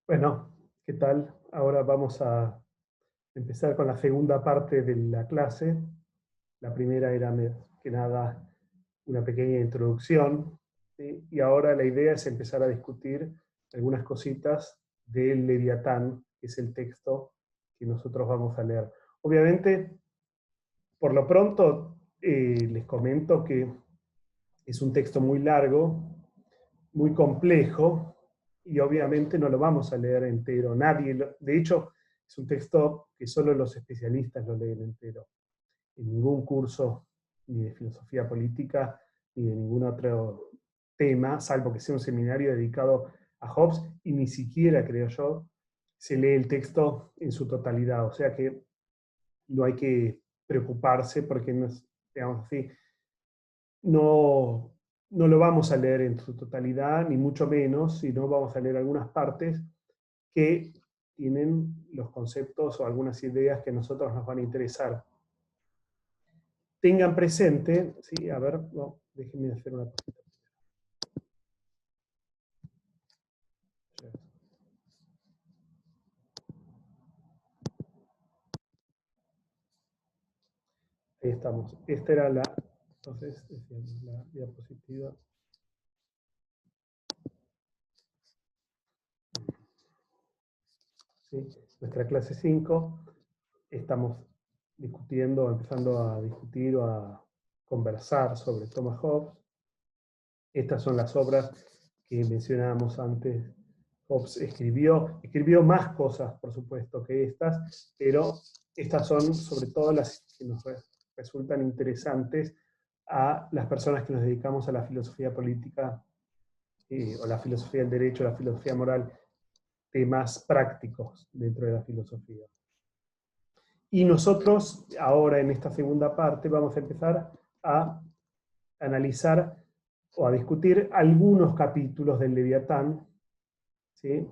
Bueno, ¿qué tal? Ahora vamos a empezar con la segunda parte de la clase. La primera era más que nada una pequeña introducción, ¿sí? Y ahora la idea es empezar a discutir algunas cositas del Leviatán, que es el texto que nosotros vamos a leer. Obviamente, por lo pronto, les comento que es un texto muy largo, muy complejo, y obviamente no lo vamos a leer entero. De hecho, es un texto que solo los especialistas lo leen entero. En ningún curso, ni de filosofía política, ni de ningún otro tema, salvo que sea un seminario dedicado a Hobbes, y ni siquiera, creo yo, se lee el texto en su totalidad. O sea que no hay que preocuparse porque, digamos así, no, no lo vamos a leer en su totalidad, ni mucho menos, sino vamos a leer algunas partes que tienen los conceptos o algunas ideas que a nosotros nos van a interesar. Tengan presente, sí, a ver, no, déjenme hacer una cosita. Ahí estamos. Esta era entonces, decíamos, la diapositiva. ¿Sí? Nuestra clase 5, estamos discutiendo, empezando a discutir o a conversar sobre Thomas Hobbes. Estas son las obras que mencionábamos antes. Hobbes escribió más cosas, por supuesto, que estas, pero estas son sobre todo las que nos resultan interesantes a las personas que nos dedicamos a la filosofía política, o la filosofía del derecho, la filosofía moral, temas prácticos dentro de la filosofía. Y nosotros, ahora en esta segunda parte, vamos a empezar a analizar o a discutir algunos capítulos del Leviatán, ¿sí?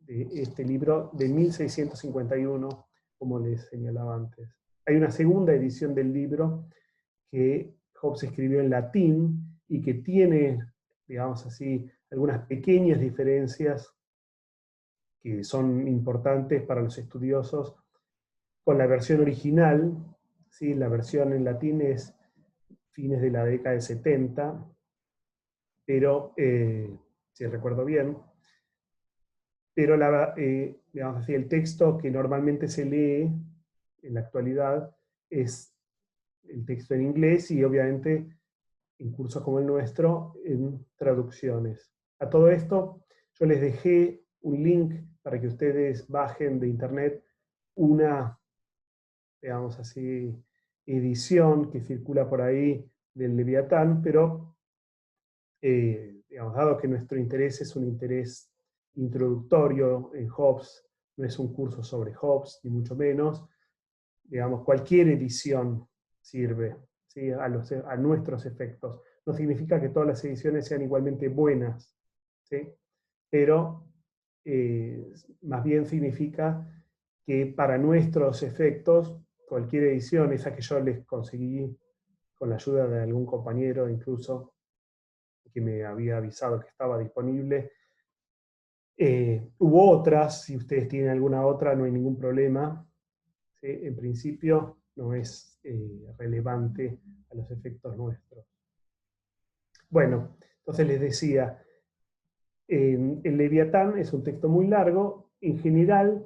De este libro de 1651, como les señalaba antes. Hay una segunda edición del libro que Hobbes escribió en latín y que tiene, digamos así, algunas pequeñas diferencias que son importantes para los estudiosos con la versión original. ¿Sí? La versión en latín es fines de la década de 70, pero, si recuerdo bien, pero digamos así, el texto que normalmente se lee en la actualidad es el texto en inglés y obviamente en cursos como el nuestro en traducciones. A todo esto yo les dejé un link para que ustedes bajen de internet una, digamos así, edición que circula por ahí del Leviatán, pero digamos, dado que nuestro interés es un interés introductorio en Hobbes, no es un curso sobre Hobbes, ni mucho menos, digamos, cualquier edición sirve, ¿sí? A nuestros efectos. No significa que todas las ediciones sean igualmente buenas, ¿sí? Pero más bien significa que para nuestros efectos, cualquier edición, esa que yo les conseguí con la ayuda de algún compañero incluso, que me había avisado que estaba disponible. Hubo otras, si ustedes tienen alguna otra, no hay ningún problema. ¿Sí? En principio no es relevante a los efectos nuestros. Bueno, entonces les decía, el Leviatán es un texto muy largo, en general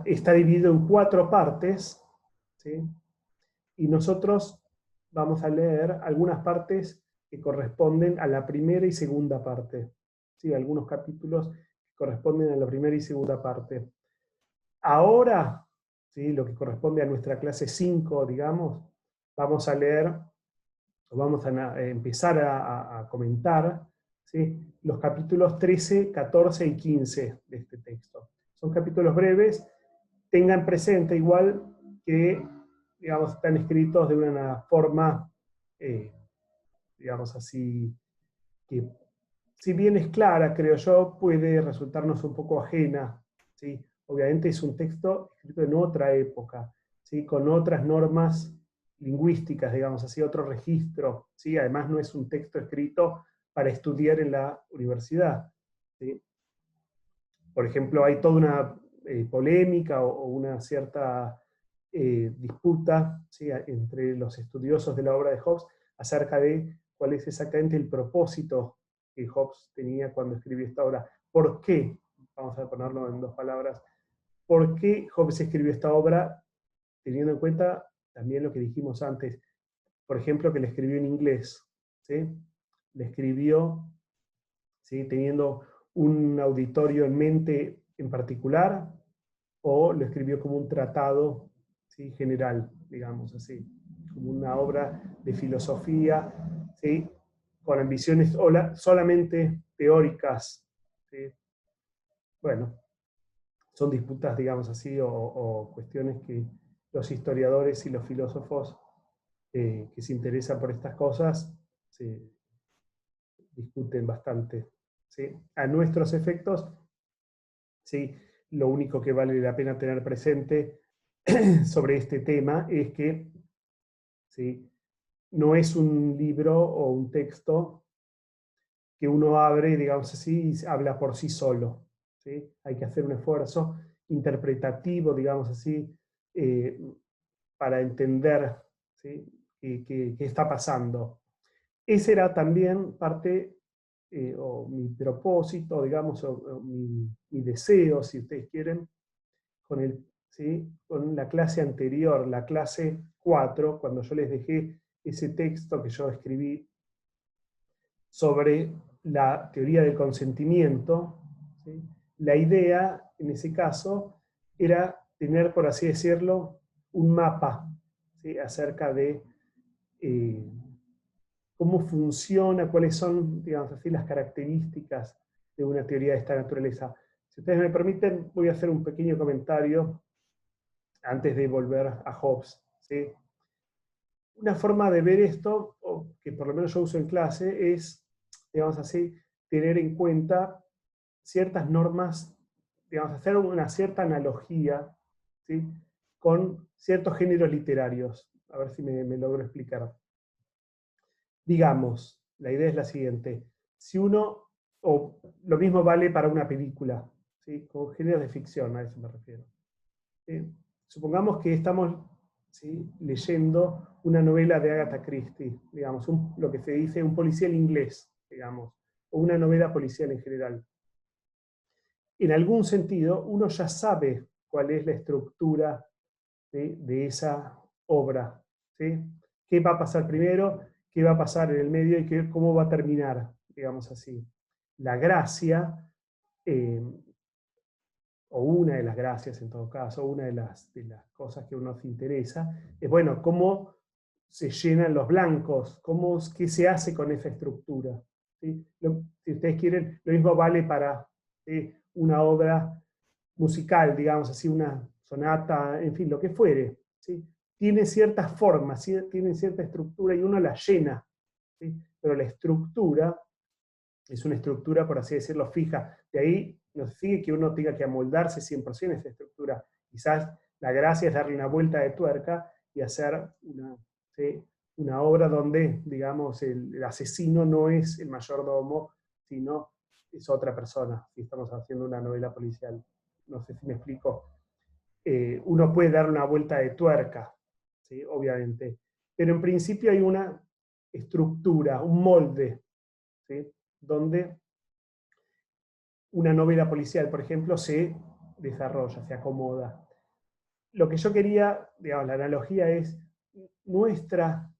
está dividido en 4 partes, ¿sí? Y nosotros vamos a leer algunas partes que corresponden a la primera y segunda parte. ¿Sí? Algunos capítulos que corresponden a la primera y segunda parte. Ahora, ¿sí? Lo que corresponde a nuestra clase 5, digamos, vamos a leer, o vamos a empezar a comentar, ¿sí? Los capítulos 13, 14 y 15 de este texto. Son capítulos breves. Tengan presente igual que, digamos, están escritos de una forma, digamos así, que si bien es clara, creo yo, puede resultarnos un poco ajena, ¿sí? Obviamente es un texto escrito en otra época, ¿sí? Con otras normas lingüísticas, digamos así, otro registro, ¿sí? Además no es un texto escrito para estudiar en la universidad, ¿sí? Por ejemplo, hay toda una polémica o una cierta disputa, ¿sí?, entre los estudiosos de la obra de Hobbes acerca de cuál es exactamente el propósito que Hobbes tenía cuando escribió esta obra. ¿Por qué? Vamos a ponerlo en dos palabras. ¿Por qué Hobbes escribió esta obra teniendo en cuenta también lo que dijimos antes? Por ejemplo, que la escribió en inglés, ¿sí? La escribió, ¿sí?, teniendo un auditorio en mente en particular, o lo escribió como un tratado, ¿sí?, general, digamos así, como una obra de filosofía, ¿sí?, con ambiciones solamente teóricas, ¿sí? Bueno, son disputas, digamos así, o cuestiones que los historiadores y los filósofos que se interesan por estas cosas se discuten bastante, ¿sí? A nuestros efectos, ¿sí?, lo único que vale la pena tener presente sobre este tema es que, ¿sí?, no es un libro o un texto que uno abre, digamos así, y habla por sí solo, ¿sí? Hay que hacer un esfuerzo interpretativo, digamos así, eh, para entender, ¿sí?, qué está pasando. Ese era también parte, o mi propósito, digamos, o mi deseo, si ustedes quieren, ¿sí?, con la clase anterior, la clase 4, cuando yo les dejé ese texto que yo escribí sobre la teoría del consentimiento, ¿sí? La idea, en ese caso, era tener, por así decirlo, un mapa, ¿sí?, acerca de eh, cómo funciona, cuáles son, digamos así, las características de una teoría de esta naturaleza. Si ustedes me permiten, voy a hacer un pequeño comentario antes de volver a Hobbes, ¿sí? Una forma de ver esto, o que por lo menos yo uso en clase, es, digamos así, tener en cuenta ciertas normas, digamos, hacer una cierta analogía, ¿sí?, con ciertos géneros literarios. A ver si me logro explicar. Digamos, la idea es la siguiente. Si uno, o lo mismo vale para una película, ¿sí?, con géneros de ficción, a eso me refiero. Supongamos que estamos, ¿sí?, leyendo una novela de Agatha Christie, digamos, lo que se dice un policial inglés, digamos, o una novela policial en general. En algún sentido, uno ya sabe cuál es la estructura de esa obra, ¿sí? ¿Qué va a pasar primero? ¿Qué va a pasar en el medio? Y cómo va a terminar, digamos así. La gracia, eh, o una de las gracias en todo caso, una de las cosas que a uno se interesa, es, bueno, cómo se llenan los blancos, qué se hace con esa estructura, ¿sí? Si ustedes quieren, lo mismo vale para una obra musical, digamos así, una sonata, en fin, lo que fuere, ¿sí? Tiene ciertas formas, ¿sí?, tiene cierta estructura y uno la llena, ¿sí? Pero la estructura es una estructura, por así decirlo, fija. De ahí nos sigue que uno tenga que amoldarse 100% a esa estructura. Quizás la gracia es darle una vuelta de tuerca y hacer ¿sí?, una obra donde, digamos, el asesino no es el mayordomo, sino es otra persona, si estamos haciendo una novela policial. No sé si me explico. Uno puede dar una vuelta de tuerca, ¿sí?, obviamente, pero en principio hay una estructura, un molde, ¿sí?, donde una novela policial, por ejemplo, se desarrolla, se acomoda. Lo que yo quería, digamos, la analogía es nuestra,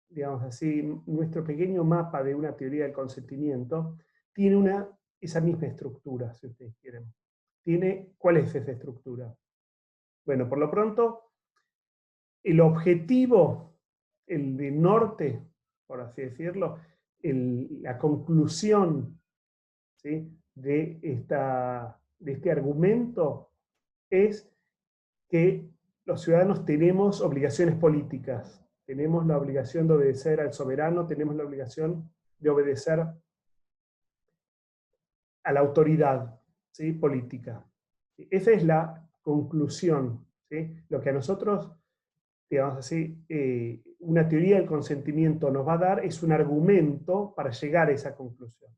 digamos así, nuestro pequeño mapa de una teoría del consentimiento tiene esa misma estructura, si ustedes quieren. ¿Cuál es esa estructura? Bueno, por lo pronto, el objetivo, el de norte, por así decirlo, la conclusión, ¿sí?, de este argumento es que los ciudadanos tenemos obligaciones políticas, tenemos la obligación de obedecer al soberano, tenemos la obligación de obedecer a la autoridad, ¿sí?, política. Esa es la conclusión, ¿sí? Lo que a nosotros, digamos así, una teoría del consentimiento nos va a dar es un argumento para llegar a esa conclusión.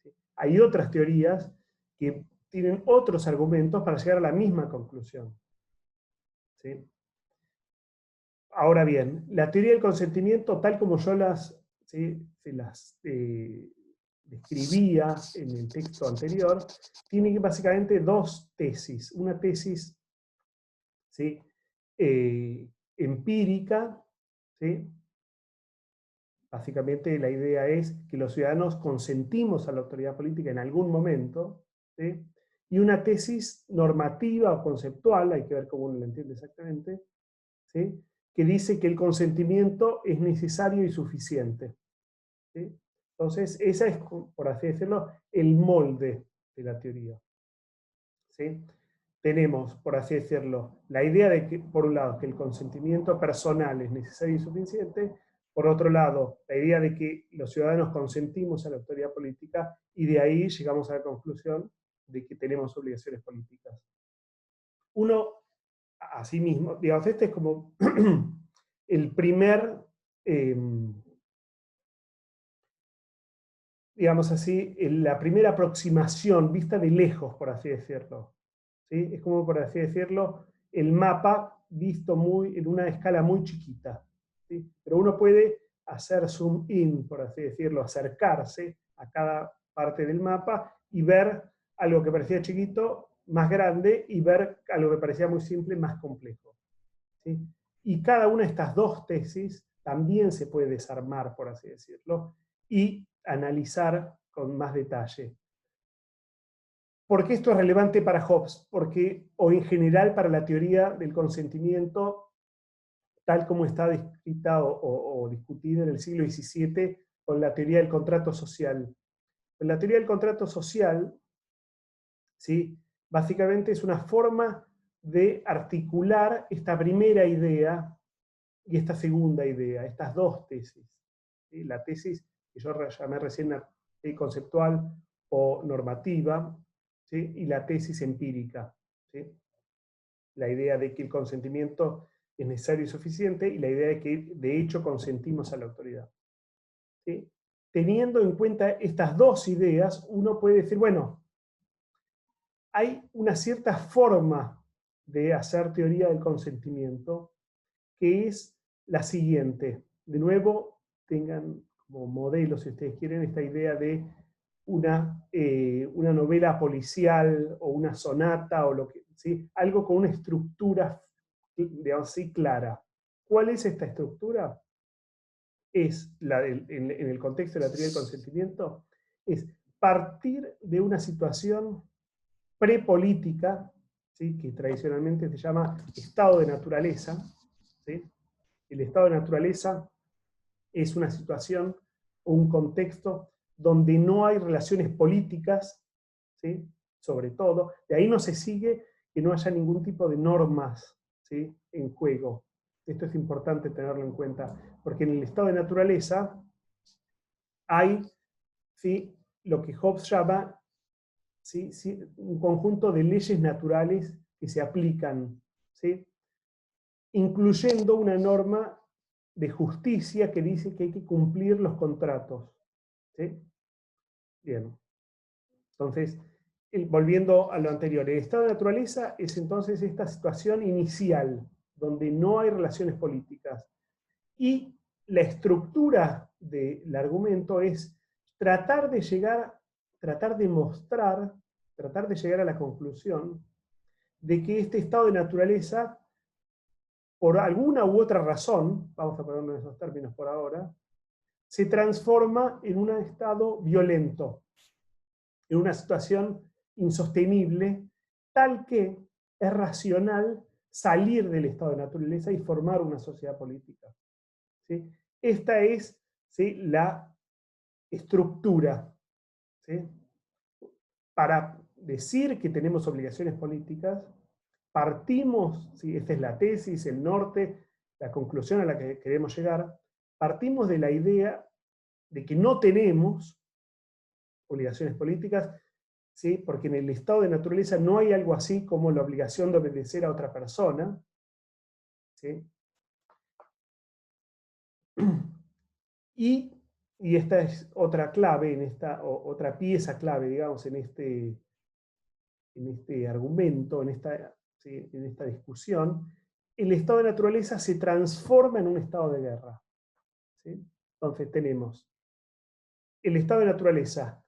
¿Sí? Hay otras teorías que tienen otros argumentos para llegar a la misma conclusión. ¿Sí? Ahora bien, la teoría del consentimiento, tal como yo las describía en el texto anterior, tiene básicamente dos tesis. Una tesis, ¿sí?, empírica, ¿sí? Básicamente la idea es que los ciudadanos consentimos a la autoridad política en algún momento, ¿sí? Y una tesis normativa o conceptual, hay que ver cómo uno la entiende exactamente, ¿sí?, que dice que el consentimiento es necesario y suficiente. ¿Sí? Entonces, esa es, por así decirlo, el molde de la teoría. ¿Sí? Tenemos, por así decirlo, la idea de que, por un lado, que el consentimiento personal es necesario y suficiente, por otro lado, la idea de que los ciudadanos consentimos a la autoridad política, y de ahí llegamos a la conclusión de que tenemos obligaciones políticas. Uno, asimismo, digamos, este es como el primer, digamos así, la primera aproximación vista de lejos, por así decirlo. ¿Sí? Es como, por así decirlo, el mapa visto en una escala muy chiquita. ¿Sí? Pero uno puede hacer zoom in, por así decirlo, acercarse a cada parte del mapa y ver algo que parecía chiquito más grande y ver algo que parecía muy simple más complejo. ¿Sí? Y cada una de estas dos tesis también se puede desarmar, por así decirlo, y analizar con más detalle. ¿Por qué esto es relevante para Hobbes? Porque, o en general para la teoría del consentimiento, tal como está descrita o discutida en el siglo XVII con la teoría del contrato social. En la teoría del contrato social, ¿sí?, básicamente es una forma de articular esta primera idea y esta segunda idea, estas dos tesis. ¿Sí? La tesis que yo llamé recién conceptual o normativa, ¿sí?, y la tesis empírica. ¿Sí? La idea de que el consentimiento es necesario y suficiente, y la idea de que de hecho consentimos a la autoridad. ¿Sí? Teniendo en cuenta estas dos ideas, uno puede decir, bueno, hay una cierta forma de hacer teoría del consentimiento que es la siguiente. De nuevo, tengan como modelo, si ustedes quieren, esta idea de una novela policial o una sonata o lo que, ¿sí?, algo con una estructura, digamos así, clara. ¿Cuál es esta estructura? Es en el contexto de la teoría del consentimiento, es partir de una situación prepolítica, ¿sí?, que tradicionalmente se llama estado de naturaleza. ¿Sí? El estado de naturaleza es una situación o un contexto donde no hay relaciones políticas, ¿sí?, sobre todo. De ahí no se sigue que no haya ningún tipo de normas, ¿sí?, en juego. Esto es importante tenerlo en cuenta, porque en el estado de naturaleza hay, ¿sí?, lo que Hobbes llama, ¿sí?, un conjunto de leyes naturales que se aplican, ¿sí?, incluyendo una norma de justicia que dice que hay que cumplir los contratos. ¿Sí? Bien. Entonces, volviendo a lo anterior, el estado de naturaleza es entonces esta situación inicial, donde no hay relaciones políticas. Y la estructura del argumento es tratar de llegar, tratar de mostrar, tratar de llegar a la conclusión de que este estado de naturaleza, por alguna u otra razón, vamos a ponerlo en esos términos por ahora, se transforma en un estado violento, en una situación insostenible, tal que es racional salir del estado de naturaleza y formar una sociedad política. ¿Sí? Esta es, ¿sí?, la estructura. ¿Sí? Para decir que tenemos obligaciones políticas, partimos, ¿sí?, esta es la tesis, el norte, la conclusión a la que queremos llegar, partimos de la idea de que no tenemos obligaciones políticas, ¿sí?, porque en el estado de naturaleza no hay algo así como la obligación de obedecer a otra persona. ¿Sí? Y esta es otra clave, otra pieza clave, digamos, en este este argumento, en esta discusión, el estado de naturaleza se transforma en un estado de guerra. ¿Sí? Entonces tenemos el estado de naturaleza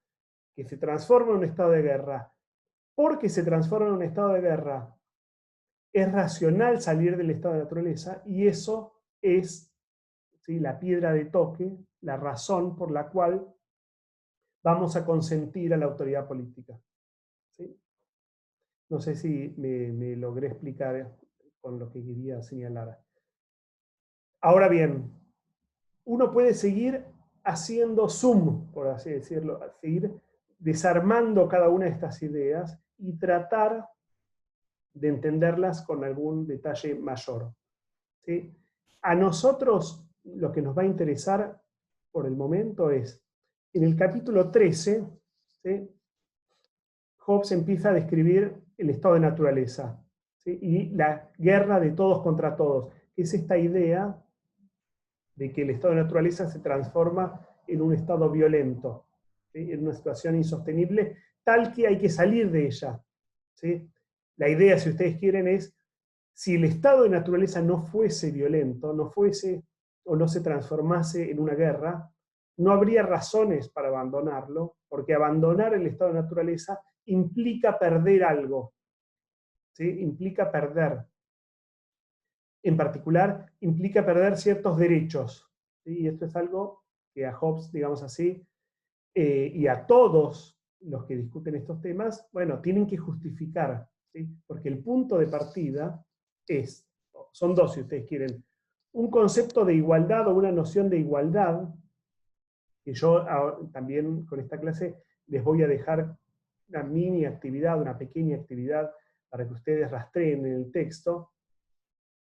que se transforma en un estado de guerra. Porque se transforma en un estado de guerra, es racional salir del estado de naturaleza, y eso es, ¿sí?, la piedra de toque, la razón por la cual vamos a consentir a la autoridad política. ¿Sí? No sé si me logré explicar con lo que quería señalar. Ahora bien, uno puede seguir haciendo zoom, por así decirlo, seguir desarmando cada una de estas ideas y tratar de entenderlas con algún detalle mayor. ¿Sí? A nosotros lo que nos va a interesar por el momento es, en el capítulo 13, ¿sí?, Hobbes empieza a describir el estado de naturaleza, ¿sí?, y la guerra de todos contra todos, que es esta idea de que el estado de naturaleza se transforma en un estado violento, ¿sí?, en una situación insostenible, tal que hay que salir de ella. ¿Sí? La idea, si ustedes quieren, es, si el estado de naturaleza no fuese violento, no fuese o no se transformase en una guerra, no habría razones para abandonarlo, porque abandonar el estado de naturaleza implica perder algo, ¿sí? Implica perder. En particular, implica perder ciertos derechos. ¿Sí? Y esto es algo que a Hobbes, digamos así, y a todos los que discuten estos temas, bueno, tienen que justificar, ¿sí? Porque el punto de partida son dos, si ustedes quieren, un concepto de igualdad o una noción de igualdad, que yo también con esta clase les voy a dejar una mini actividad, una pequeña actividad, para que ustedes rastreen en el texto.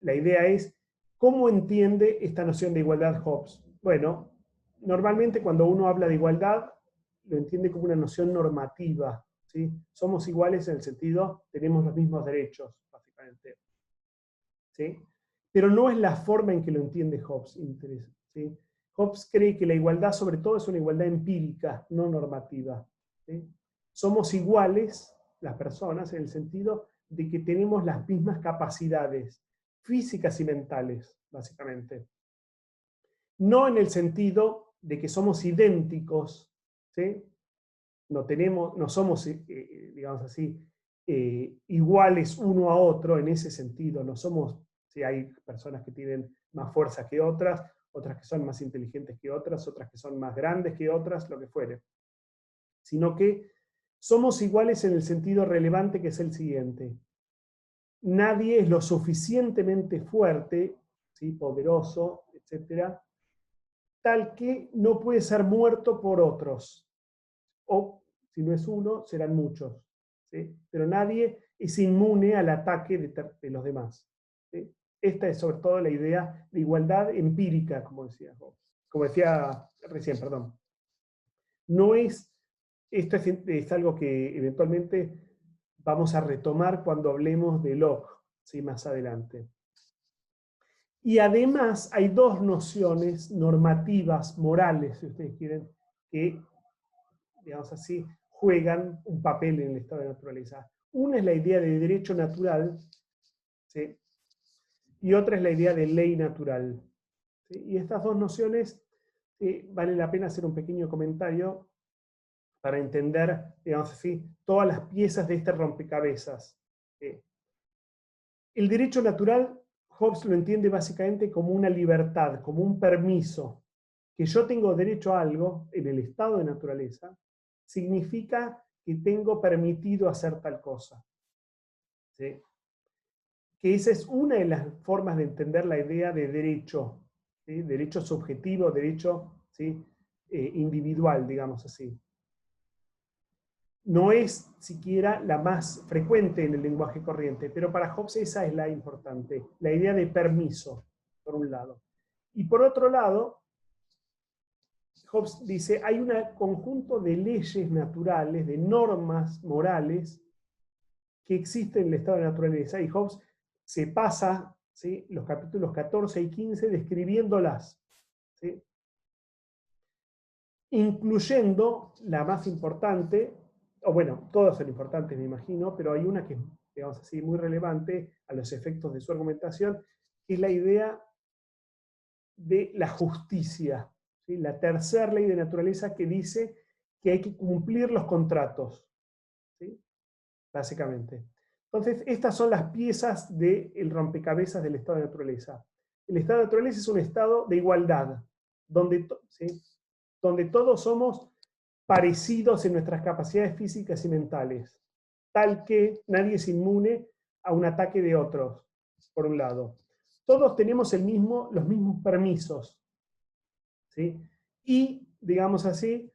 La idea es, ¿cómo entiende esta noción de igualdad Hobbes? Bueno, normalmente cuando uno habla de igualdad, lo entiende como una noción normativa, ¿sí? Somos iguales en el sentido, tenemos los mismos derechos, básicamente. ¿Sí? Pero no es la forma en que lo entiende Hobbes. ¿Sí? Hobbes cree que la igualdad, sobre todo, es una igualdad empírica, no normativa. ¿Sí? Somos iguales, las personas, en el sentido de que tenemos las mismas capacidades físicas y mentales, básicamente. No en el sentido de que somos idénticos, ¿sí? No somos, digamos así, iguales uno a otro en ese sentido. No somos, ¿sí? Hay personas que tienen más fuerza que otras que son más inteligentes que otras que son más grandes que otras, lo que fuere. Sino que somos iguales en el sentido relevante, que es el siguiente. Nadie es lo suficientemente fuerte, ¿sí?, poderoso, etcétera, tal que no puede ser muerto por otros. O, si no es uno, serán muchos. ¿Sí? Pero nadie es inmune al ataque de los demás. ¿Sí? Esta es sobre todo la idea de igualdad empírica, como decía recién, perdón. No es, esto es algo que eventualmente vamos a retomar cuando hablemos de Locke, ¿sí?, más adelante. Y además hay dos nociones normativas, morales, si ustedes quieren, que, digamos así, juegan un papel en el estado de naturaleza. Una es la idea de derecho natural, ¿sí?, y otra es la idea de ley natural. ¿Sí? Y estas dos nociones, vale la pena hacer un pequeño comentario para entender, digamos así, todas las piezas de este rompecabezas. El derecho natural, Hobbes lo entiende básicamente como una libertad, como un permiso. Que yo tengo derecho a algo en el estado de naturaleza, significa que tengo permitido hacer tal cosa. ¿Sí? Que esa es una de las formas de entender la idea de derecho, ¿sí? Derecho subjetivo, derecho, ¿sí?, individual, digamos así. No es siquiera la más frecuente en el lenguaje corriente, pero para Hobbes esa es la importante, la idea de permiso, por un lado. Y por otro lado, Hobbes dice, hay un conjunto de leyes naturales, de normas morales, que existen en el estado de naturaleza, y Hobbes se pasa, ¿sí?, los capítulos 14 y 15 describiéndolas, ¿sí?, incluyendo la más importante, o bueno, todas son importantes, me imagino, pero hay una que es, digamos así, muy relevante a los efectos de su argumentación, que es la idea de la justicia, ¿sí? La tercera ley de naturaleza que dice que hay que cumplir los contratos, ¿sí? Básicamente. Entonces, estas son las piezas del rompecabezas del estado de naturaleza. El estado de naturaleza es un estado de igualdad, donde, ¿sí? Donde todos somos parecidos en nuestras capacidades físicas y mentales, tal que nadie es inmune a un ataque de otros, por un lado. Todos tenemos los mismos permisos, ¿sí? Y, digamos así,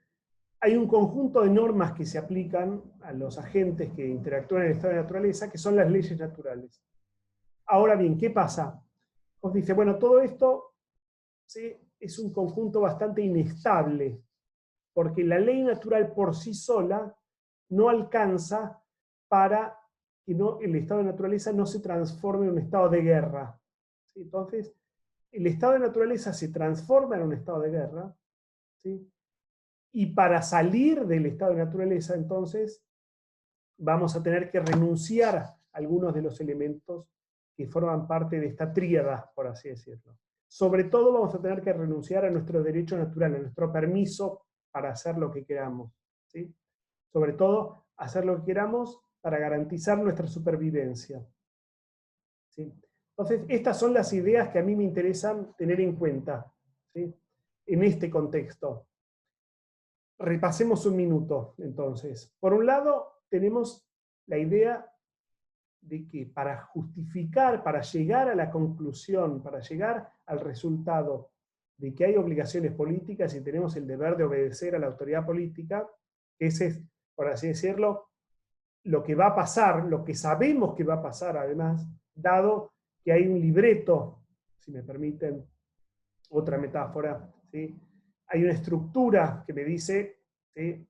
hay un conjunto de normas que se aplican a los agentes que interactúan en el estado de naturaleza, que son las leyes naturales. Ahora bien, ¿qué pasa? Os dice, bueno, todo esto, ¿sí?, es un conjunto bastante inestable, porque la ley natural por sí sola no alcanza para que el estado de naturaleza no se transforme en un estado de guerra. ¿Sí? Entonces, el estado de naturaleza se transforma en un estado de guerra, ¿sí? Y para salir del estado de naturaleza, entonces, vamos a tener que renunciar a algunos de los elementos que forman parte de esta tríada, por así decirlo. Sobre todo vamos a tener que renunciar a nuestro derecho natural, a nuestro permiso para hacer lo que queramos, ¿sí? Sobre todo, hacer lo que queramos para garantizar nuestra supervivencia, ¿sí? Entonces, estas son las ideas que a mí me interesan tener en cuenta, ¿sí?, en este contexto. Repasemos un minuto, entonces. Por un lado, tenemos la idea de que para justificar, para llegar a la conclusión, para llegar al resultado de que hay obligaciones políticas y tenemos el deber de obedecer a la autoridad política, ese es, por así decirlo, lo que va a pasar, lo que sabemos que va a pasar además, dado que hay un libreto, si me permiten otra metáfora, ¿sí? Hay una estructura que me dice, ¿sí?,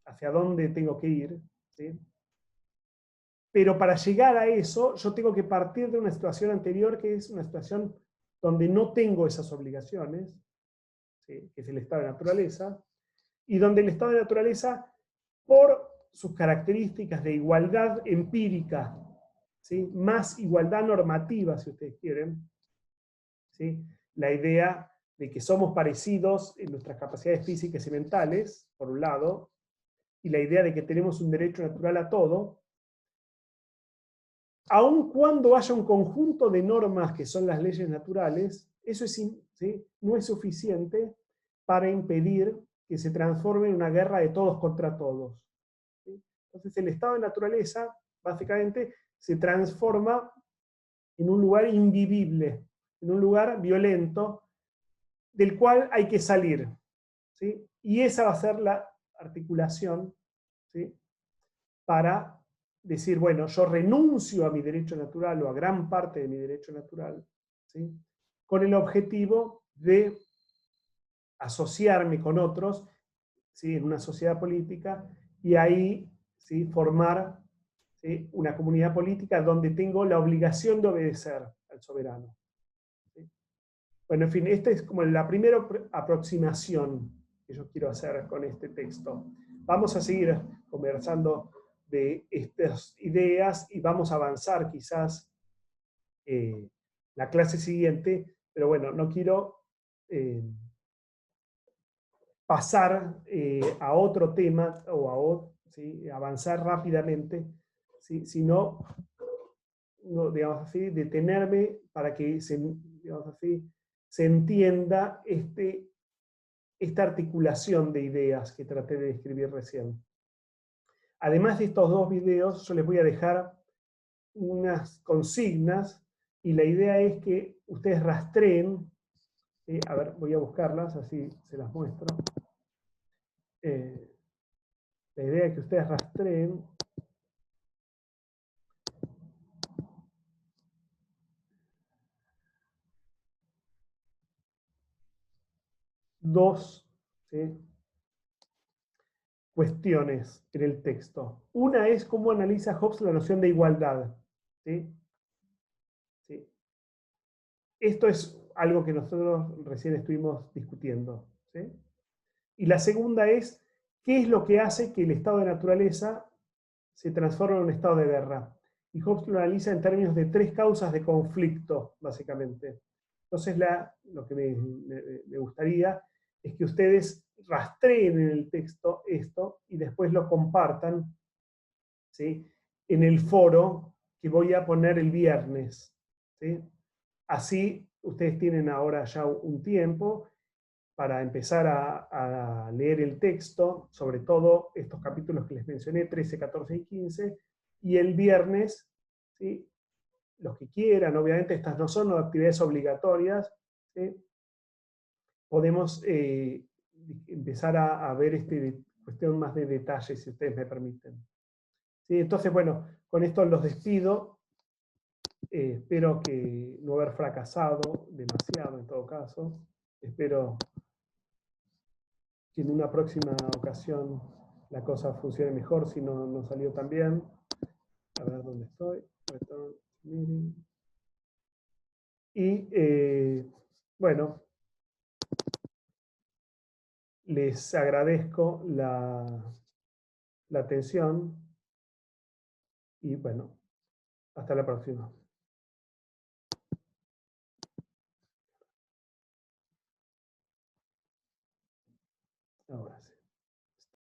hacia dónde tengo que ir, ¿sí? Pero para llegar a eso, yo tengo que partir de una situación anterior, que es una situación donde no tengo esas obligaciones, ¿sí?, que es el estado de naturaleza, y donde el estado de naturaleza, por sus características de igualdad empírica, ¿sí?, más igualdad normativa, si ustedes quieren, ¿sí?, la idea de que somos parecidos en nuestras capacidades físicas y mentales, por un lado, y la idea de que tenemos un derecho natural a todo, aun cuando haya un conjunto de normas que son las leyes naturales, eso es, ¿sí?, no es suficiente para impedir que se transforme en una guerra de todos contra todos, ¿sí? Entonces el estado de naturaleza, básicamente, se transforma en un lugar invivible, en un lugar violento, del cual hay que salir, ¿sí? Y esa va a ser la articulación, ¿sí?, para decir, bueno, yo renuncio a mi derecho natural o a gran parte de mi derecho natural, ¿sí?, con el objetivo de asociarme con otros, ¿sí?, en una sociedad política y ahí, ¿sí?, formar, ¿sí?, una comunidad política donde tengo la obligación de obedecer al soberano, ¿sí? Bueno, en fin, esta es como la primera aproximación que yo quiero hacer con este texto. Vamos a seguir conversando de estas ideas y vamos a avanzar quizás la clase siguiente, pero bueno, no quiero pasar a otro tema o ¿sí?, avanzar rápidamente, ¿sí?, sino, no, digamos así, detenerme para que digamos así, se entienda esta articulación de ideas que traté de describir recién. Además de estos dos videos, yo les voy a dejar unas consignas y la idea es que ustedes rastreen, a ver, voy a buscarlas, así se las muestro. La idea es que ustedes rastreen dos, ¿sí?, cuestiones en el texto. Una es cómo analiza Hobbes la noción de igualdad, ¿sí? ¿Sí? Esto es algo que nosotros recién estuvimos discutiendo, ¿sí? Y la segunda es ¿Qué es lo que hace que el estado de naturaleza se transforme en un estado de guerra? Y Hobbes lo analiza en términos de 3 causas de conflicto, básicamente. Entonces, lo que me gustaría es que ustedes rastreen en el texto esto y después lo compartan, ¿sí?, en el foro que voy a poner el viernes, ¿sí? Así ustedes tienen ahora ya un tiempo para empezar a leer el texto, sobre todo estos capítulos que les mencioné, 13, 14 y 15, y el viernes, ¿sí?, los que quieran, obviamente estas no son actividades obligatorias, ¿sí?, podemos empezar a ver esta cuestión más de detalle, si ustedes me permiten. ¿Sí? Entonces, bueno, con esto los despido. Espero que no haber fracasado demasiado en todo caso. Espero que en una próxima ocasión la cosa funcione mejor si no salió tan bien. A ver dónde estoy. Y bueno, les agradezco la atención y bueno, hasta la próxima. Ahora sí.